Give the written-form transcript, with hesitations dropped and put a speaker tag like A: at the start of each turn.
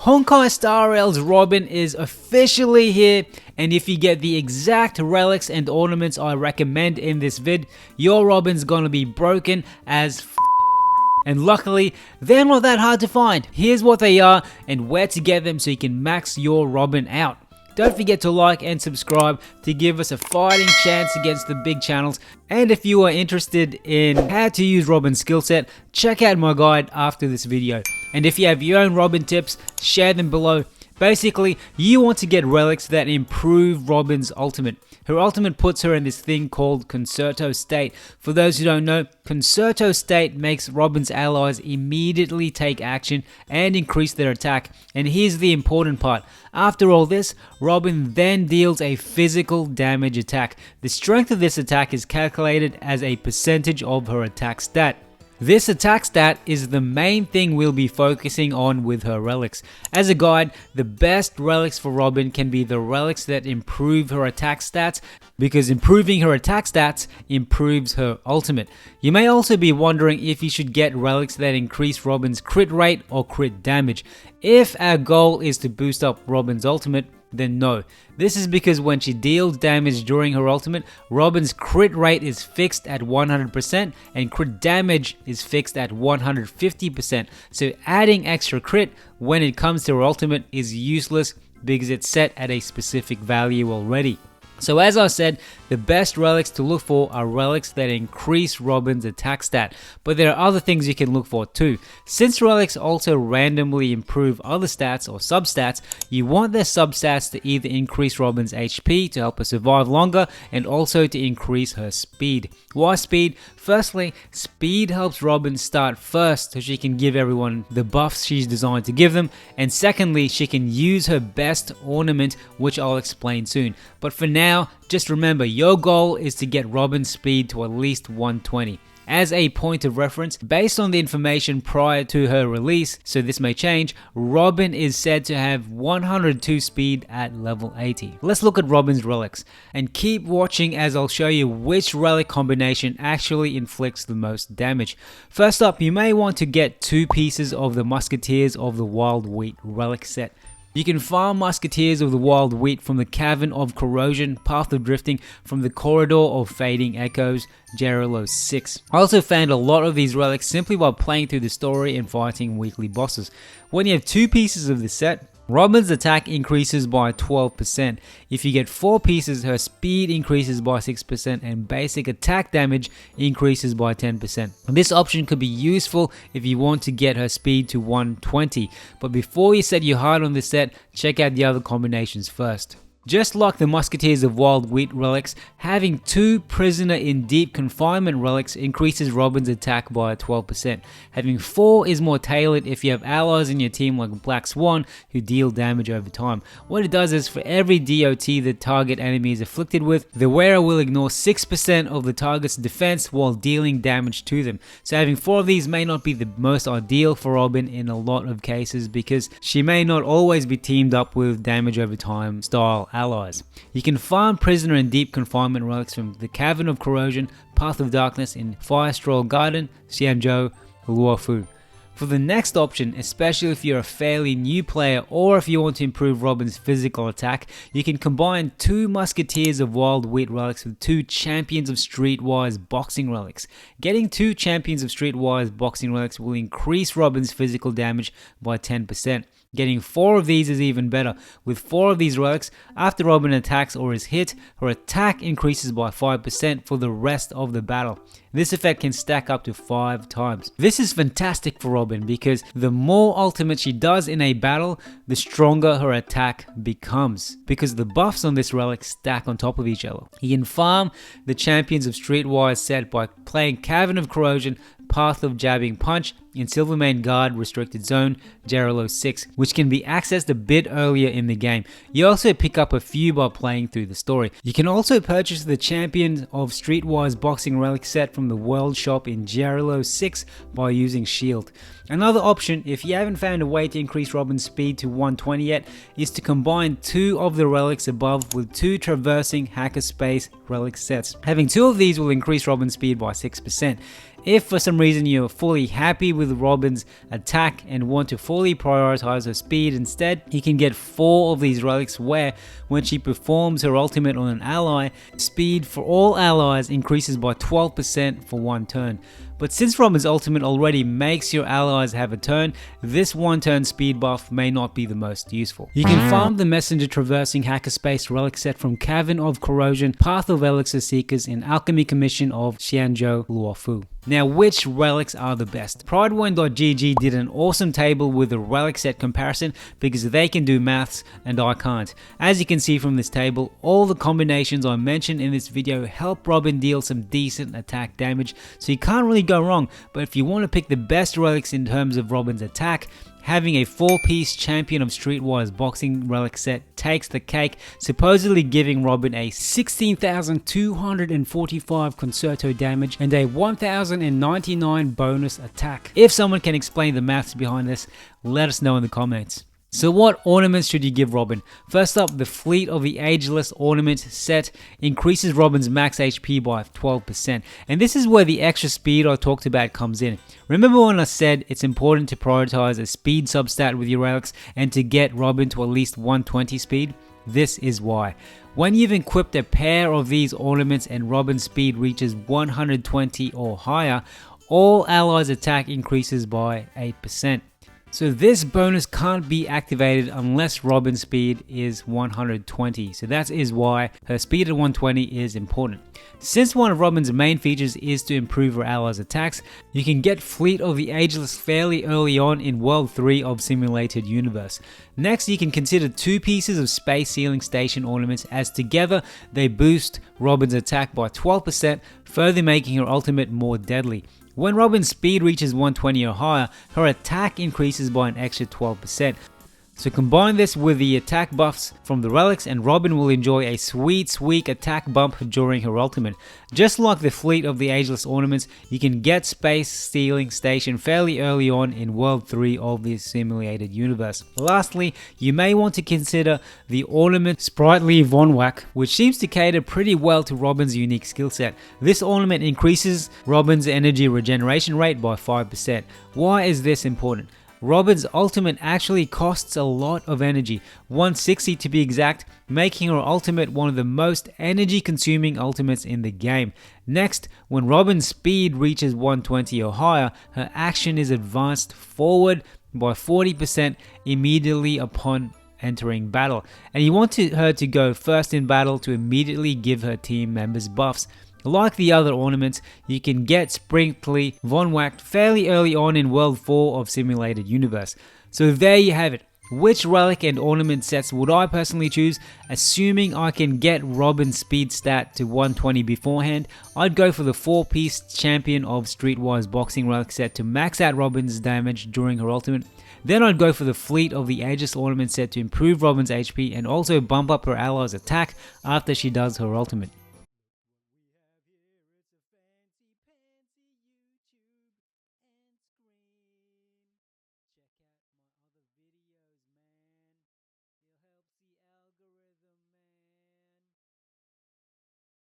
A: Honkai Star Rail's Robin is officially here, and if you get the exact relics and ornaments I recommend in this vid, your Robin's gonna be broken as f. And luckily, they're not that hard to find. Here's what they are and where to get them so you can max your Robin out. Don't forget to like and subscribe to give us a fighting chance against the big channels. And if you are interested in how to use Robin's skill set, check out my guide after this video. And if you have your own Robin tips, share them below. Basically, you want to get relics that improve Robin's ultimate. Her ultimate puts her in this thing called Concerto State. For those who don't know, Concerto State makes Robin's allies immediately take action and increase their attack. And here's the important part. After all this, Robin then deals a physical damage attack. The strength of this attack is calculated as a percentage of her attack stat. This attack stat is the main thing we'll be focusing on with her relics. As a guide, the best relics for Robin can be the relics that improve her attack stats, because improving her attack stats improves her ultimate. You may also be wondering if you should get relics that increase Robin's crit rate or crit damage. If our goal is to boost up Robin's ultimate, then no. This is because when she deals damage during her ultimate, Robin's crit rate is fixed at 100% and crit damage is fixed at 150%. So adding extra crit when it comes to her ultimate is useless because it's set at a specific value already. So as I said, the best relics to look for are relics that increase Robin's attack stat, but there are other things you can look for too. Since relics also randomly improve other stats or substats, you want their substats to either increase Robin's HP to help her survive longer and also to increase her speed. Why speed? Firstly, speed helps Robin start first so she can give everyone the buffs she's designed to give them, and secondly, she can use her best ornament, which I'll explain soon. But for now, just remember, your goal is to get Robin's speed to at least 120. As a point of reference, based on the information prior to her release, so this may change, Robin is said to have 102 speed at level 80. Let's look at Robin's relics, and keep watching as I'll show you which relic combination actually inflicts the most damage. First up, you may want to get 2 pieces of the Musketeers of the Wild Wheat relic set. You can farm Musketeers of the Wild Wheat from the Cavern of Corrosion, Path of Drifting, from the Corridor of Fading Echoes, Jarilo 6. I also found a lot of these relics simply by playing through the story and fighting weekly bosses. When you have 2 pieces of this set, Robin's attack increases by 12%. If you get 4 pieces, her speed increases by 6% and basic attack damage increases by 10%. This option could be useful if you want to get her speed to 120. But before you set your heart on this set, check out the other combinations first. Just like the Musketeers of Wild Wheat relics, having 2 Prisoner in Deep Confinement relics increases Robin's attack by 12%. Having 4 is more tailored if you have allies in your team like Black Swan who deal damage over time. What it does is for every DOT the target enemy is afflicted with, the wearer will ignore 6% of the target's defense while dealing damage to them. So having 4 of these may not be the most ideal for Robin in a lot of cases because she may not always be teamed up with damage over time style allies. You can farm Prisoner in Deep Confinement relics from the Cavern of Corrosion, Path of Darkness in Firestraw Garden, Xianzhou, Luofu. For the next option, especially if you're a fairly new player or if you want to improve Robin's physical attack, you can combine 2 Musketeers of Wild Wheat relics with 2 Champions of Streetwise Boxing relics. Getting 2 Champions of Streetwise Boxing relics will increase Robin's physical damage by 10%. Getting 4 of these is even better. With 4 of these relics, after Robin attacks or is hit, her attack increases by 5% for the rest of the battle. This effect can stack up to 5 times. This is fantastic for Robin because the more ultimate she does in a battle, the stronger her attack becomes, because the buffs on this relic stack on top of each other. You can farm the Champions of Streetwise set by playing Cavern of Corrosion, Path of Jabbing Punch in Silvermane Guard Restricted Zone, Jarilo 6, which can be accessed a bit earlier in the game. You also pick up a few by playing through the story. You can also purchase the Champions of Streetwise Boxing Relic set from the World Shop in Jarilo 6 by using Shield. Another option, if you haven't found a way to increase Robin's speed to 120 yet, is to combine 2 of the relics above with 2 Traversing Hackerspace relic sets. Having 2 of these will increase Robin's speed by 6%. If for some reason you're fully happy with Robin's attack and want to fully prioritize her speed instead, you can get 4 of these relics where, when she performs her ultimate on an ally, speed for all allies increases by 12% for 1 turn. But since Robin's ultimate already makes your allies have a turn, this 1 turn speed buff may not be the most useful. You can farm the Messenger Traversing Hackerspace relic set from Cavern of Corrosion, Path of Elixir Seekers, and Alchemy Commission of Xianzhou Luofu. Now, which relics are the best? Pridewine.gg did an awesome table with a relic set comparison because they can do maths and I can't. As you can see from this table, all the combinations I mentioned in this video help Robin deal some decent attack damage, so you can't really go wrong. But if you want to pick the best relics in terms of Robin's attack, having a 4-piece Champion of Streetwise boxing relic set takes the cake, supposedly giving Robin a 16,245 concerto damage and a 1,099 bonus attack. If someone can explain the maths behind this, let us know in the comments. So what ornaments should you give Robin? First up, the Fleet of the Ageless Ornament set increases Robin's max HP by 12%. And this is where the extra speed I talked about comes in. Remember when I said it's important to prioritize a speed substat with your relics and to get Robin to at least 120 speed? This is why. When you've equipped a pair of these ornaments and Robin's speed reaches 120 or higher, all allies' attack increases by 8%. So this bonus can't be activated unless Robin's speed is 120. So that is why her speed at 120 is important. Since one of Robin's main features is to improve her allies' attacks, you can get Fleet of the Ageless fairly early on in World 3 of Simulated Universe. Next, you can consider 2 pieces of Space Sealing Station ornaments, as together they boost Robin's attack by 12%, further making her ultimate more deadly. When Robin's speed reaches 120 or higher, her attack increases by an extra 12%. So combine this with the attack buffs from the relics and Robin will enjoy a sweet attack bump during her ultimate. Just like the Fleet of the Ageless Ornaments, you can get Space Stealing Station fairly early on in World 3 of the Simulated Universe. Lastly, you may want to consider the Ornament Sprightly Von Whack, which seems to cater pretty well to Robin's unique skill set. This ornament increases Robin's energy regeneration rate by 5%. Why is this important? Robin's ultimate actually costs a lot of energy, 160 to be exact, making her ultimate one of the most energy consuming ultimates in the game. Next, when Robin's speed reaches 120 or higher, her action is advanced forward by 40% immediately upon entering battle, and you want her to go first in battle to immediately give her team members buffs. Like the other ornaments, you can get Sprightly Von Whack fairly early on in World 4 of Simulated Universe. So there you have it. Which relic and ornament sets would I personally choose? Assuming I can get Robin's speed stat to 120 beforehand, I'd go for the 4-piece Champion of Streetwise boxing relic set to max out Robin's damage during her ultimate. Then I'd go for the Fleet of the Ageless Ornament set to improve Robin's HP and also bump up her allies' attack after she does her ultimate.